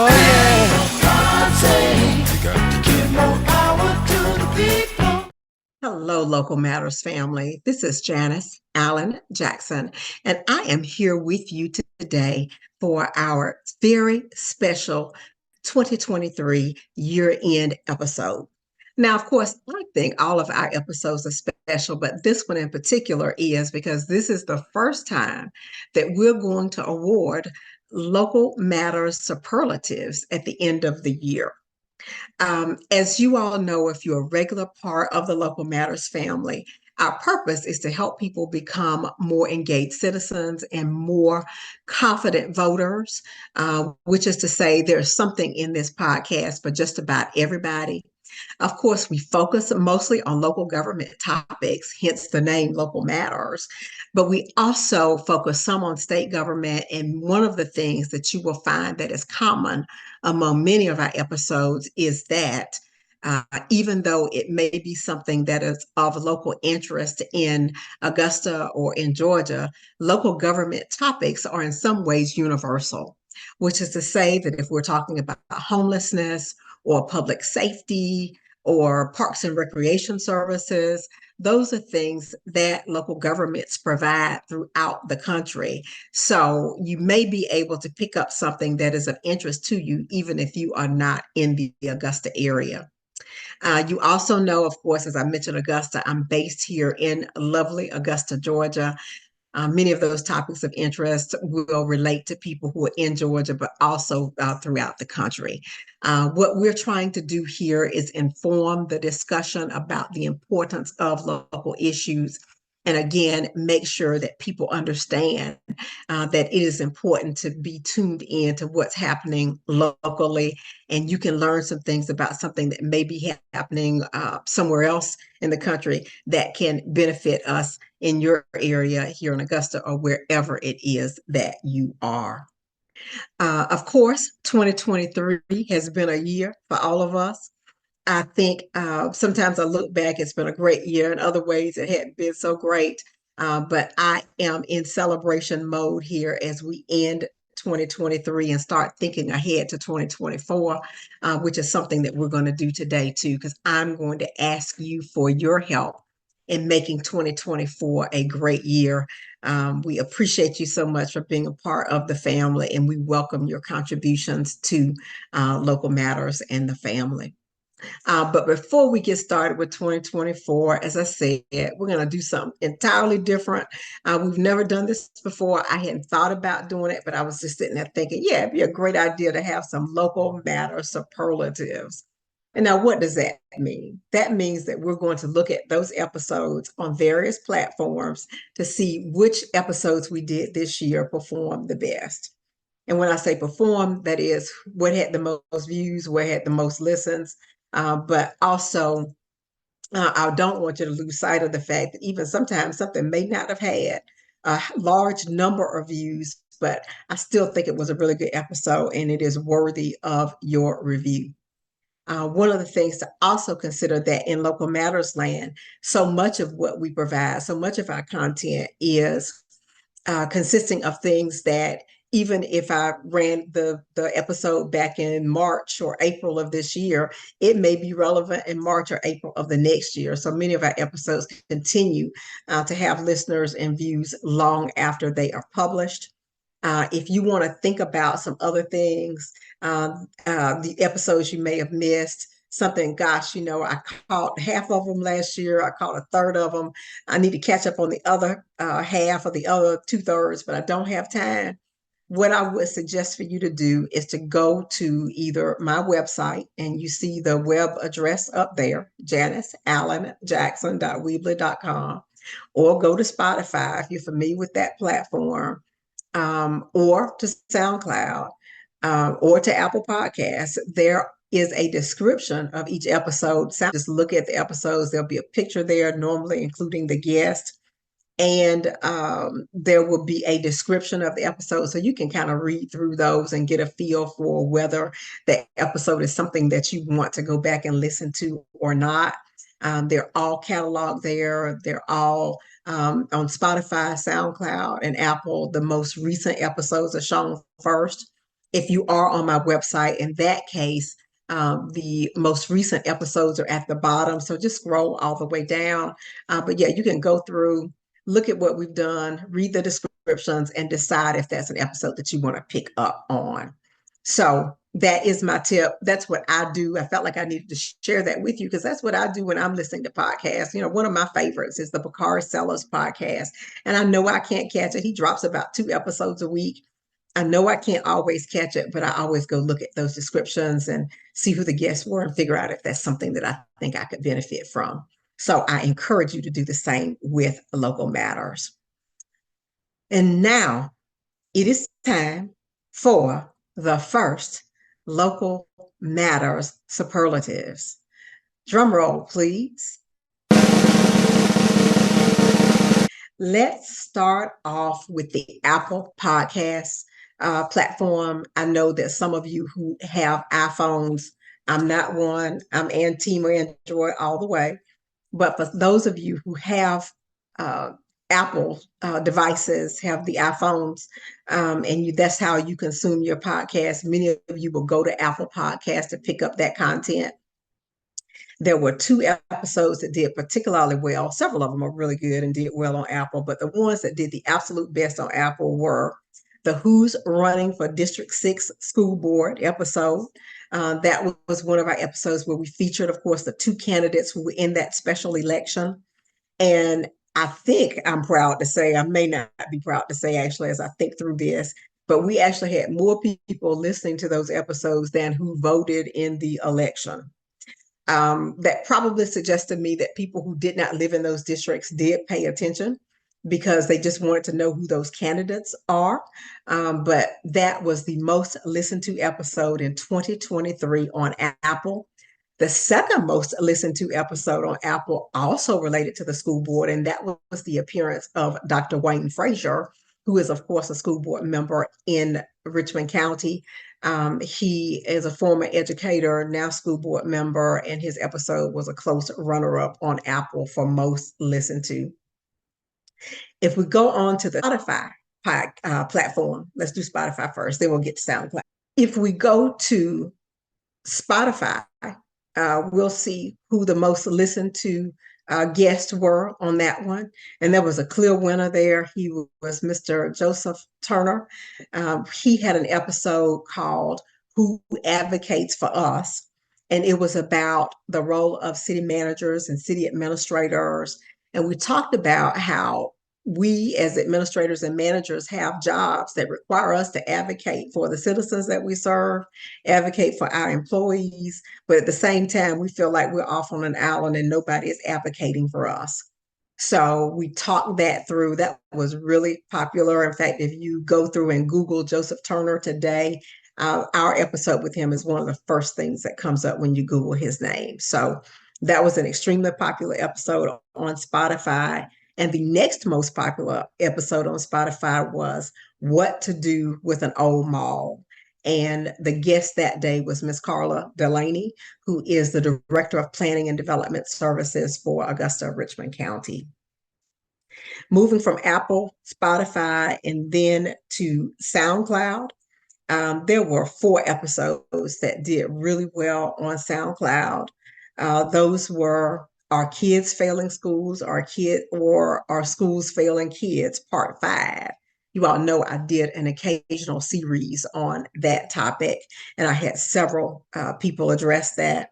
Oh yeah. Hello, Local Matters family. This is Janice Allen Jackson, and I am here with you today for our very special 2023 year end episode. Now, of course, I think all of our episodes are special, but this one in particular is because this is the first time that we're going to award Local Matters Superlatives at the end of the year. As you all know, if you're a regular part of the Local Matters family, our purpose is to help people become more engaged citizens and more confident voters, which is to say, there's something in this podcast for just about everybody. Of course, we focus mostly on local government topics, hence the name Local Matters, but we also focus some on state government. And one of the things that you will find that is common among many of our episodes is that even though it may be something that is of local interest in Augusta or in Georgia, local government topics are in some ways universal, which is to say that if we're talking about homelessness or public safety or parks and recreation services. Those are things that local governments provide throughout the country. So you may be able to pick up something that is of interest to you, even if you are not in the Augusta area. You also know, of course, as I mentioned, Augusta, I'm based here in lovely Augusta, Georgia. Many of those topics of interest will relate to people who are in Georgia, but also throughout the country. What we're trying to do here is inform the discussion about the importance of local issues. And again, make sure that people understand that it is important to be tuned in to what's happening locally. And you can learn some things about something that may be happening somewhere else in the country that can benefit us in your area here in Augusta or wherever it is that you are. Of course, 2023 has been a year for all of us. I think sometimes I look back, it's been a great year. In other ways, it hadn't been so great. But I am in celebration mode here as we end 2023 and start thinking ahead to 2024, which is something that we're going to do today too, because I'm going to ask you for your help in making 2024 a great year. We appreciate you so much for being a part of the family, and we welcome your contributions to Local Matters and the family. But before we get started with 2024, as I said, we're going to do something entirely different. We've never done this before. I hadn't thought about doing it, but I was just sitting there thinking, yeah, it'd be a great idea to have some local matter superlatives. And now, what does that mean? That means that we're going to look at those episodes on various platforms to see which episodes we did this year perform the best. And when I say perform, that is what had the most views, what had the most listens, but also, I don't want you to lose sight of the fact that even sometimes something may not have had a large number of views, but I still think it was a really good episode and it is worthy of your review. One of the things to also consider that in Local Matters land, so much of what we provide, so much of our content is consisting of things that even if I ran the episode back in March or April of this year, it may be relevant in March or April of the next year. So many of our episodes continue to have listeners and views long after they are published. If you want to think about some other things, the episodes you may have missed, something, gosh, I caught half of them last year. I caught a third of them. I need to catch up on the other half or the other two-thirds, but I don't have time. What I would suggest for you to do is to go to either my website, and you see the web address up there, janiceallenjackson.weebly.com, or go to Spotify if you're familiar with that platform, or to Soundcloud, or to Apple Podcasts. There is a description of each episode. Just look at the episodes. There'll be a picture there, normally including the guest. And there will be a description of the episode. So you can kind of read through those and get a feel for whether the episode is something that you want to go back and listen to or not. They're all cataloged there. They're all on Spotify, SoundCloud, and Apple. The most recent episodes are shown first. If you are on my website, in that case, the most recent episodes are at the bottom. So just scroll all the way down. But yeah, you can go through, look at what we've done, read the descriptions, and decide if that's an episode that you want to pick up on. So that is my tip. That's what I do. I felt like I needed to share that with you because that's what I do when I'm listening to podcasts. You know, one of my favorites is the Bakari Sellers podcast. And I know I can't catch it. He drops about 2 episodes a week. I know I can't always catch it, but I always go look at those descriptions and see who the guests were and figure out if that's something that I think I could benefit from. So I encourage you to do the same with Local Matters. And now it is time for the first Local Matters Superlatives. Drum roll, please. Let's start off with the Apple Podcast platform. I know that some of you who have iPhones, I'm not one, I'm team Android all the way. But for those of you who have Apple devices, have the iPhones, and that's how you consume your podcast, many of you will go to Apple Podcasts to pick up that content. There were 2 episodes that did particularly well. Several of them are really good and did well on Apple, but the ones that did the absolute best on Apple were the Who's Running for District 6 School Board episode. That was one of our episodes where we featured, of course, the 2 candidates who were in that special election. And I think I'm proud to say, I may not be proud to say actually as I think through this, but we actually had more people listening to those episodes than who voted in the election. That probably suggests to me that people who did not live in those districts did pay attention because they just wanted to know who those candidates are. But that was the most listened to episode in 2023 on Apple. The second most listened to episode on Apple also related to the school board, and that was the appearance of Dr. Wayne Frazier, who is, of course, a school board member in Richmond County. He is a former educator, now school board member, and his episode was a close runner-up on Apple for most listened to. If we go on to the Spotify platform, let's do Spotify first, then we'll get to SoundCloud. If we go to Spotify, we'll see who the most listened to guests were on that one. And there was a clear winner there. He was Mr. Joseph Turner. He had an episode called Who Advocates for Us? And it was about the role of city managers and city administrators. And we talked about how we as administrators and managers have jobs that require us to advocate for the citizens that we serve, advocate for our employees, but at the same time, we feel like we're off on an island and nobody is advocating for us. So we talked that through. That was really popular. In fact, if you go through and Google Joseph Turner today, our episode with him is one of the first things that comes up when you Google his name. So that was an extremely popular episode on Spotify. And the next most popular episode on Spotify was What to Do with an Old Mall. And the guest that day was Miss Carla Delaney, who is the Director of Planning and Development Services for Augusta Richmond County. Moving from Apple, Spotify, and then to SoundCloud, there were 4 episodes that did really well on SoundCloud. Those were Our Kids Failing Schools, Our Schools Failing Kids, Part 5. You all know I did an occasional series on that topic, and I had several people address that.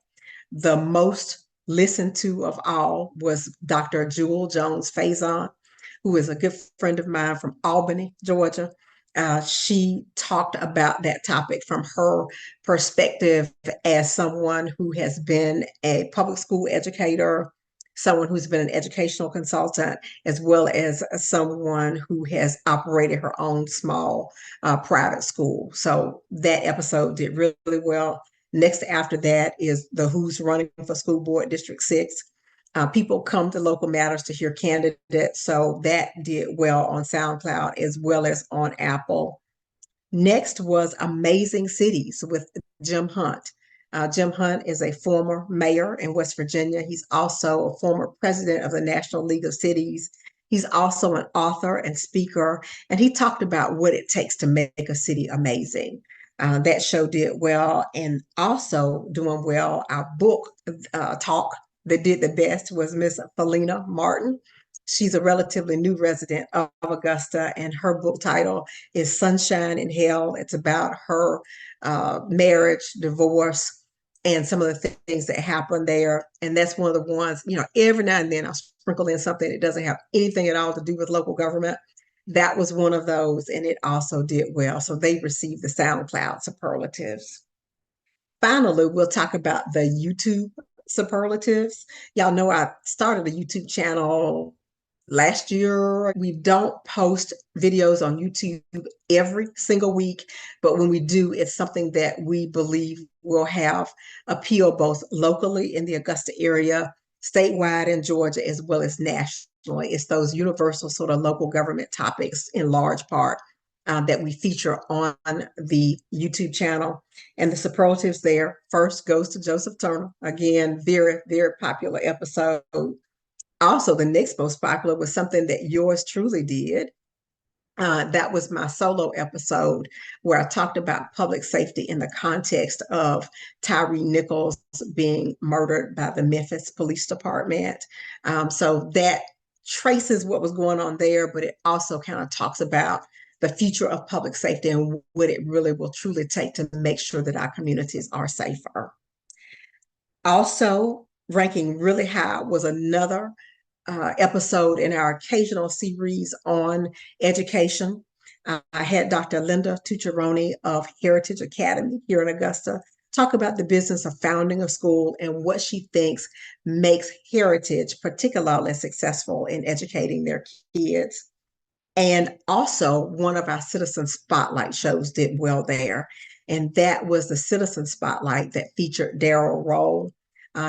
The most listened to of all was Dr. Jewel Jones Faison, who is a good friend of mine from Albany, Georgia. She talked about that topic from her perspective as someone who has been a public school educator, someone who's been an educational consultant, as well as someone who has operated her own small private school. So that episode did really, really well. Next after that is the Who's Running for School Board District 6. People come to Local Matters to hear candidates, so that did well on SoundCloud as well as on Apple. Next was Amazing Cities with Jim Hunt. Jim Hunt is a former mayor in West Virginia. He's also a former president of the National League of Cities. He's also an author and speaker, and he talked about what it takes to make a city amazing. That show did well. And also doing well, our book talk that did the best was Miss Felina Martin. She's a relatively new resident of Augusta, and her book title is Sunshine in Hell. It's about her marriage, divorce, and some of the things that happen there. And that's one of the ones, every now and then I'll sprinkle in something that doesn't have anything at all to do with local government. That was one of those, and it also did well. So they received the SoundCloud superlatives. Finally, we'll talk about the YouTube superlatives. Y'all know I started a YouTube channel last year. We don't post videos on YouTube every single week, but when we do, it's something that we believe will have appeal both locally in the Augusta area, statewide in Georgia, as well as nationally. It's those universal sort of local government topics in large part that we feature on the YouTube channel. And the superlatives there first goes to Joseph Turner. Again, very, very popular episode. Also, the next most popular was something that yours truly did. That was my solo episode where I talked about public safety in the context of Tyree Nichols being murdered by the Memphis Police Department. So that traces what was going on there, but it also kind of talks about the future of public safety and what it really will truly take to make sure that our communities are safer. Also, ranking really high was another episode in our occasional series on education. I had Dr. Linda Tucciaroni of Heritage Academy here in Augusta talk about the business of founding a school and what she thinks makes Heritage particularly successful in educating their kids. And also, one of our Citizen Spotlight shows did well there. And that was the Citizen Spotlight that featured Daryl Rowe.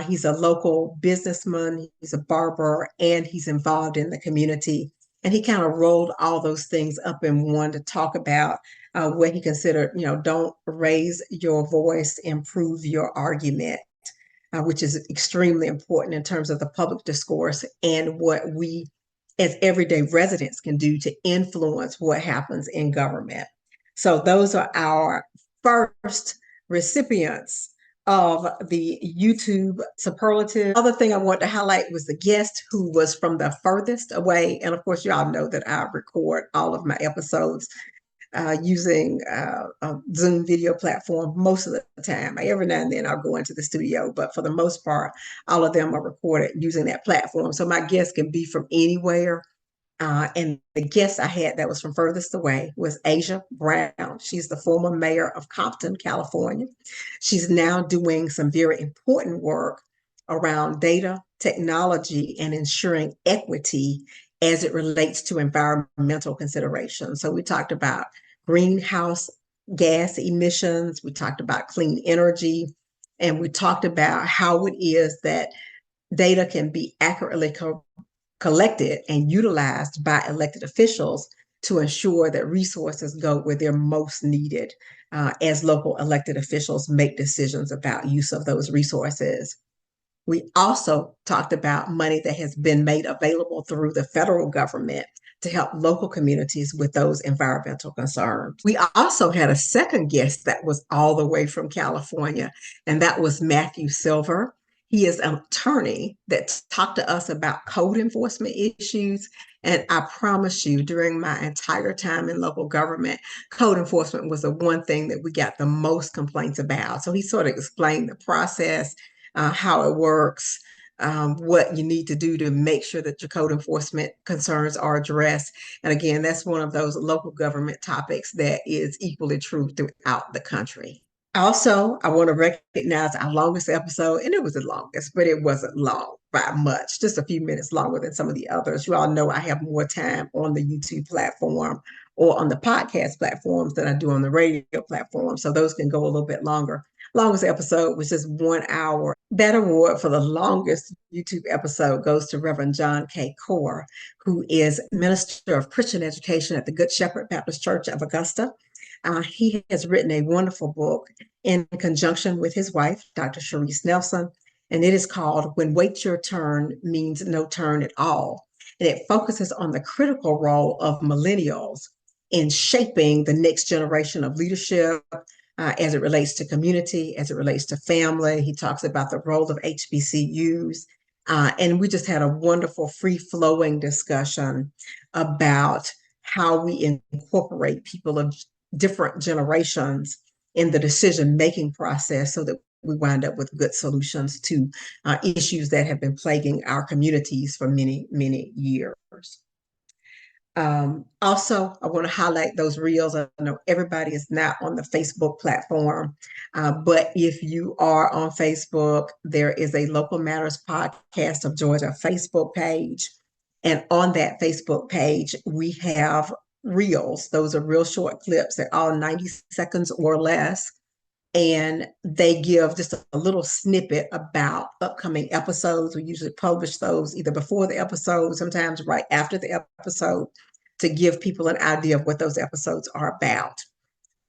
He's a local businessman, he's a barber, and he's involved in the community. And he kind of rolled all those things up in one to talk about what he considered, don't raise your voice, improve your argument, which is extremely important in terms of the public discourse and what we as everyday residents can do to influence what happens in government. So those are our first recipients of the YouTube superlative. Other thing I want to highlight was the guest who was from the furthest away. And of course, you all know that I record all of my episodes using a Zoom video platform most of the time. Every now and then I'll go into the studio, but for the most part, all of them are recorded using that platform. So my guests can be from anywhere. And the guest I had that was from furthest away was Asia Brown. She's the former mayor of Compton, California. She's now doing some very important work around data technology and ensuring equity as it relates to environmental considerations. So we talked about greenhouse gas emissions, we talked about clean energy, and we talked about how it is that data can be accurately collected and utilized by elected officials to ensure that resources go where they're most needed as local elected officials make decisions about use of those resources. We also talked about money that has been made available through the federal government to help local communities with those environmental concerns. We also had a second guest that was all the way from California, and that was Matthew Silver. He is an attorney that talked to us about code enforcement issues. And I promise you, during my entire time in local government, code enforcement was the one thing that we got the most complaints about. So he sort of explained the process, how it works, what you need to do to make sure that your code enforcement concerns are addressed. And again, that's one of those local government topics that is equally true throughout the country. Also, I want to recognize our longest episode, and it was the longest, but it wasn't long by much, just a few minutes longer than some of the others. You all know I have more time on the YouTube platform or on the podcast platforms than I do on the radio platform, so those can go a little bit longer. Longest episode was just 1 hour. That award for the longest YouTube episode goes to Reverend John K. Core, who is Minister of Christian Education at the Good Shepherd Baptist Church of Augusta. He has written a wonderful book in conjunction with his wife, Dr. Sharice Nelson, and it is called When Wait Your Turn Means No Turn at All. And it focuses on the critical role of millennials in shaping the next generation of leadership, as it relates to community, as it relates to family. He talks about the role of HBCUs. And we just had a wonderful free flowing discussion about how we incorporate people of different generations in the decision making process so that we wind up with good solutions to issues that have been plaguing our communities for many, many years. Also, I want to highlight those reels. I know everybody is not on the Facebook platform, but if you are on Facebook, there is a Local Matters Podcast of Georgia Facebook page. And on that Facebook page, we have reels. Those are real short clips. They're all 90 seconds or less. And they give just a little snippet about upcoming episodes. We usually publish those either before the episode, sometimes right after the episode, to give people an idea of what those episodes are about.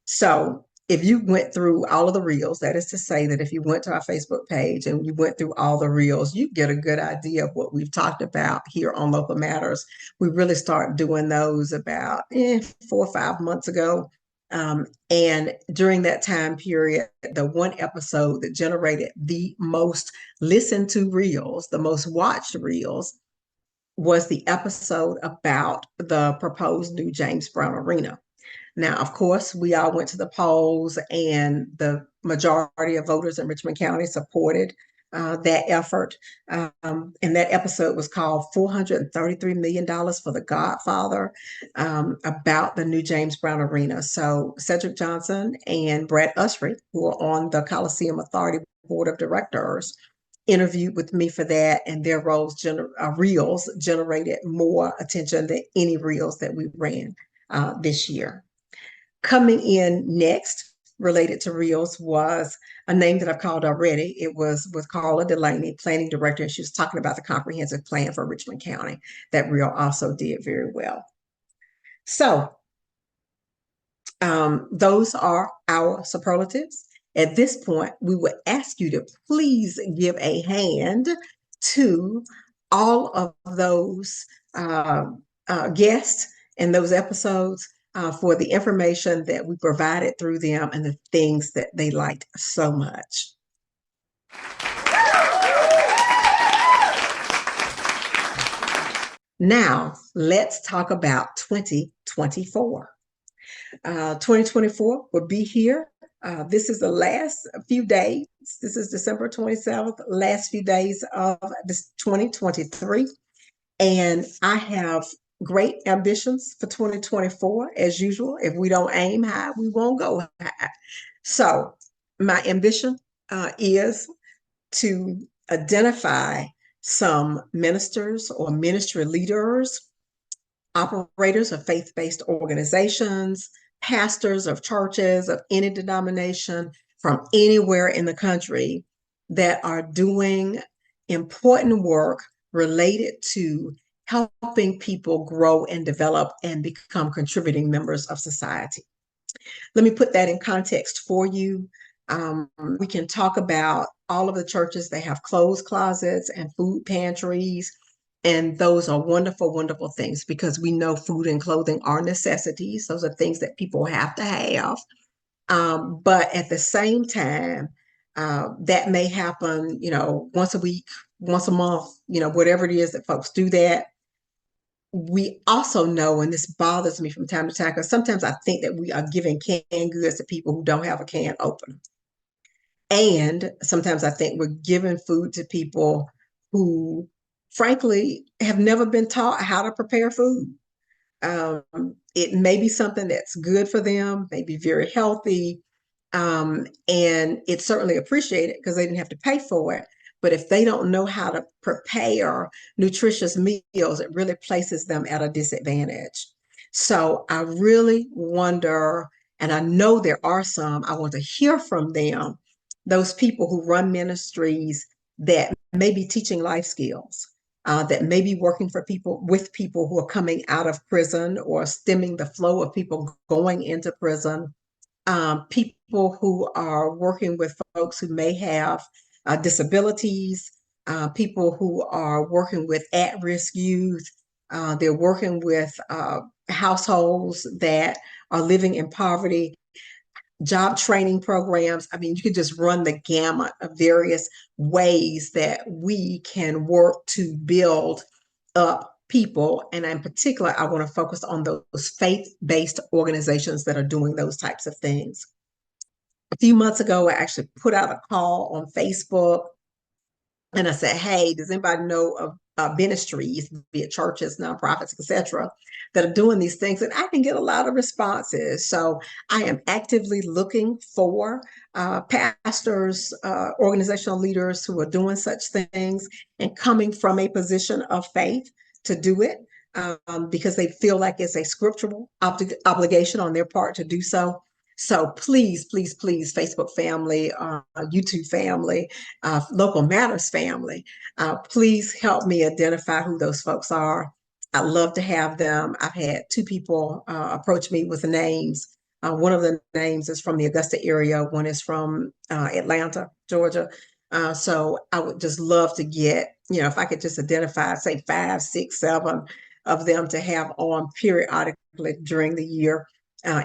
So if you went through all of the reels, that is to say that if you went to our Facebook page and you went through all the reels, you get a good idea of what we've talked about here on Local Matters. We really started doing those about 4 or 5 months ago. And during that time period, the one episode that generated the most listened to reels, the most watched reels, was the episode about the proposed new James Brown Arena. Now, of course, we all went to the polls, and the majority of voters in Richmond County supported that effort. And that episode was called $433 million for the Godfather, about the new James Brown Arena. So Cedric Johnson and Brad Usry, who are on the Coliseum Authority Board of Directors, interviewed with me for that, and their reels generated more attention than any reels that we ran this year. Coming in next, related to reels, was a name that I've called already. It was with Carla Delaney, planning director, and she was talking about the comprehensive plan for Richmond County. That reel also did very well. So those are our superlatives. At this point, we would ask you to please give a hand to all of those guests in those episodes for the information that we provided through them and the things that they liked so much. Now, let's talk about 2024. 2024 will be here. This is the last few days. This is December 27th, last few days of this 2023. And I have great ambitions for 2024. As usual, if we don't aim high, we won't go high. So my ambition is to identify some ministers or ministry leaders, operators of faith-based organizations, pastors of churches of any denomination from anywhere in the country that are doing important work related to helping people grow and develop and become contributing members of society. Let me put that in context for you. We can talk about all of the churches. They have clothes closets and food pantries. And those are wonderful, wonderful things because we know food and clothing are necessities. Those are things that people have to have. But at the same time, that may happen, once a week, once a month, whatever it is that folks do that. We also know, and this bothers me from time to time, because sometimes I think that we are giving canned goods to people who don't have a can opener. And sometimes I think we're giving food to people who, frankly, have never been taught how to prepare food. It may be something that's good for them, may be very healthy, and it's certainly appreciated because they didn't have to pay for it. But if they don't know how to prepare nutritious meals, it really places them at a disadvantage. So I really wonder, and I know there are some, I want to hear from them, those people who run ministries that may be teaching life skills, that may be working with people who are coming out of prison or stemming the flow of people going into prison, people who are working with folks who may have disabilities, people who are working with at-risk youth. They're working with households that are living in poverty. job training programs. I mean, you could just run the gamut of various ways that we can work to build up people. And in particular, I want to focus on those faith-based organizations that are doing those types of things. A few months ago, I actually put out a call on Facebook and I said, hey, does anybody know of ministries, be it churches, nonprofits, etc., that are doing these things? And I can get a lot of responses. So I am actively looking for pastors, organizational leaders who are doing such things and coming from a position of faith to do it, because they feel like it's a scriptural obligation on their part to do so. So please, please, please, Facebook family, YouTube family, Local Matters family, please help me identify who those folks are. I'd love to have them. I've had two people approach me with names. One of the names is from the Augusta area. One is from Atlanta, Georgia. So I would just love to get, if I could just identify, say 5, 6, 7 of them to have on periodically during the year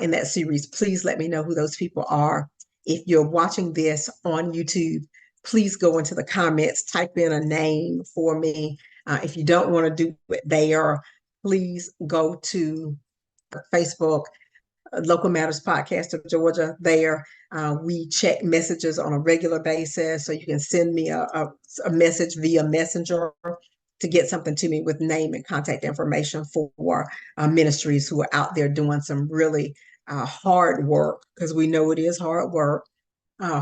in that series. Please let me know who those people are. If you're watching this on YouTube, please go into the comments, type in a name for me. If you don't want to do it there, please go to Facebook, Local Matters Podcast of Georgia. There, we check messages on a regular basis, so you can send me a message via Messenger to get something to me with name and contact information for ministries who are out there doing some really hard work, because we know it is hard work,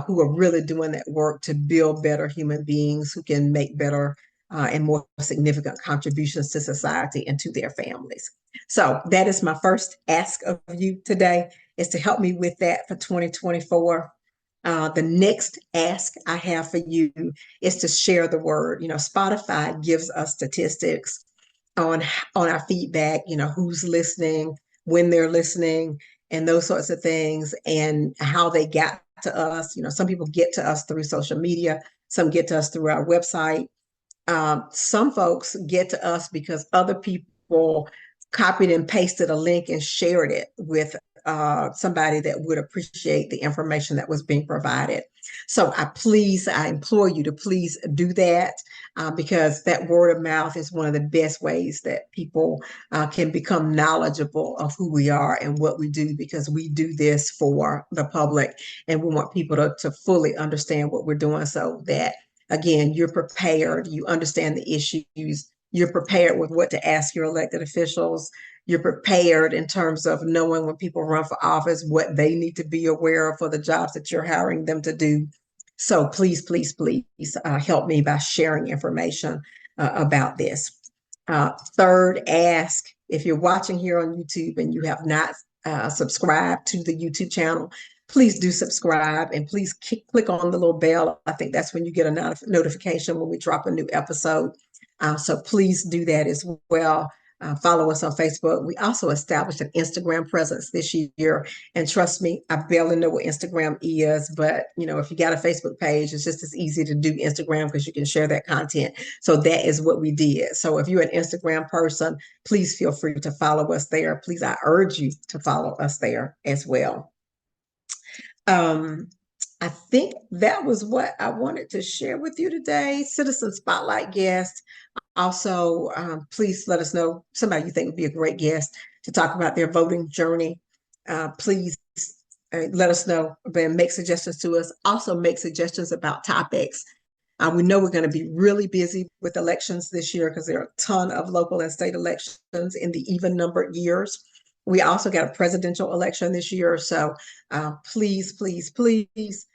who are really doing that work to build better human beings who can make better and more significant contributions to society and to their families. So that is my first ask of you today, is to help me with that for 2024. The next ask I have for you is to share the word. Spotify gives us statistics on our feedback, who's listening, when they're listening, and those sorts of things, and how they got to us. Some people get to us through social media, some get to us through our website. Some folks get to us because other people copied and pasted a link and shared it with somebody that would appreciate the information that was being provided. So I implore you to please do that, because that word of mouth is one of the best ways that people can become knowledgeable of who we are and what we do, because we do this for the public and we want people to fully understand what we're doing, so that, again, you're prepared, you understand the issues, you're prepared with what to ask your elected officials, you're prepared in terms of knowing when people run for office, what they need to be aware of for the jobs that you're hiring them to do. So please, please, please help me by sharing information about this. Third ask, if you're watching here on YouTube and you have not subscribed to the YouTube channel, please do subscribe, and please click on the little bell. I think that's when you get a notification when we drop a new episode. So please do that as well. Follow us on Facebook. We also established an Instagram presence this year. And trust me, I barely know what Instagram is, but if you got a Facebook page, it's just as easy to do Instagram because you can share that content. So that is what we did. So if you're an Instagram person, please feel free to follow us there. Please, I urge you to follow us there as well. I think that was what I wanted to share with you today. Citizen Spotlight guest. Also, please let us know somebody you think would be a great guest to talk about their voting journey. Please let us know and make suggestions to us. Also, make suggestions about topics. We know we're going to be really busy with elections this year because there are a ton of local and state elections in the even numbered years. We also got a presidential election this year. So please, please, please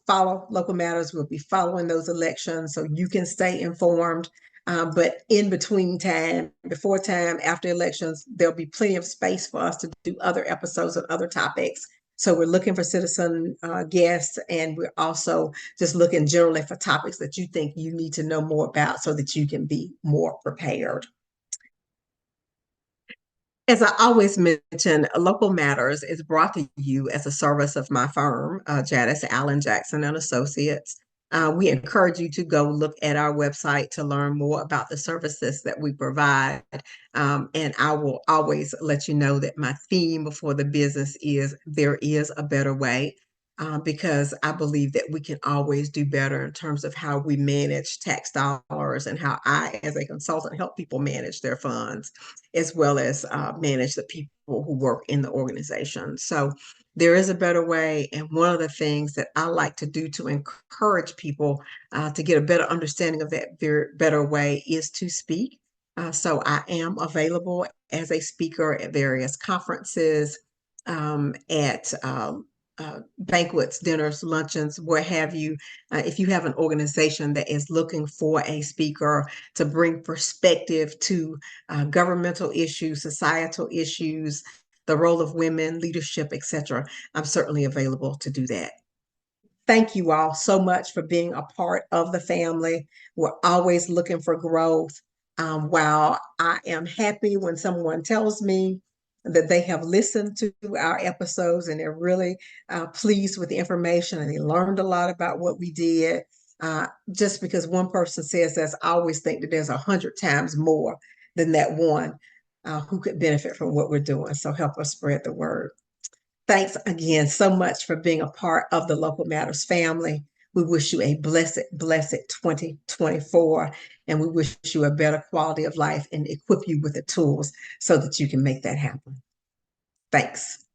follow Local Matters. We'll be following those elections so you can stay informed. But in between time, before time, after elections, there'll be plenty of space for us to do other episodes on other topics. So we're looking for citizen guests, and we're also just looking generally for topics that you think you need to know more about so that you can be more prepared. As I always mention, Local Matters is brought to you as a service of my firm, Janice Allen Jackson and Associates. We encourage you to go look at our website to learn more about the services that we provide. And I will always let you know that my theme for the business is there is a better way. Because I believe that we can always do better in terms of how we manage tax dollars and how I, as a consultant, help people manage their funds, as well as manage the people who work in the organization. So there is a better way. And one of the things that I like to do to encourage people to get a better understanding of that better way is to speak. So I am available as a speaker at various conferences, at banquets, dinners, luncheons, what have you. If you have an organization that is looking for a speaker to bring perspective to governmental issues, societal issues, the role of women, leadership, etc., I'm certainly available to do that. Thank you all so much for being a part of the family. We're always looking for growth. While I am happy when someone tells me that they have listened to our episodes and they're really pleased with the information and they learned a lot about what we did, just because one person says this, I always think that there's 100 times more than that one who could benefit from what we're doing. So help us spread the word. Thanks again so much for being a part of the Local Matters family. We wish you a blessed 2024, and we wish you a better quality of life and equip you with the tools so that you can make that happen. Thanks.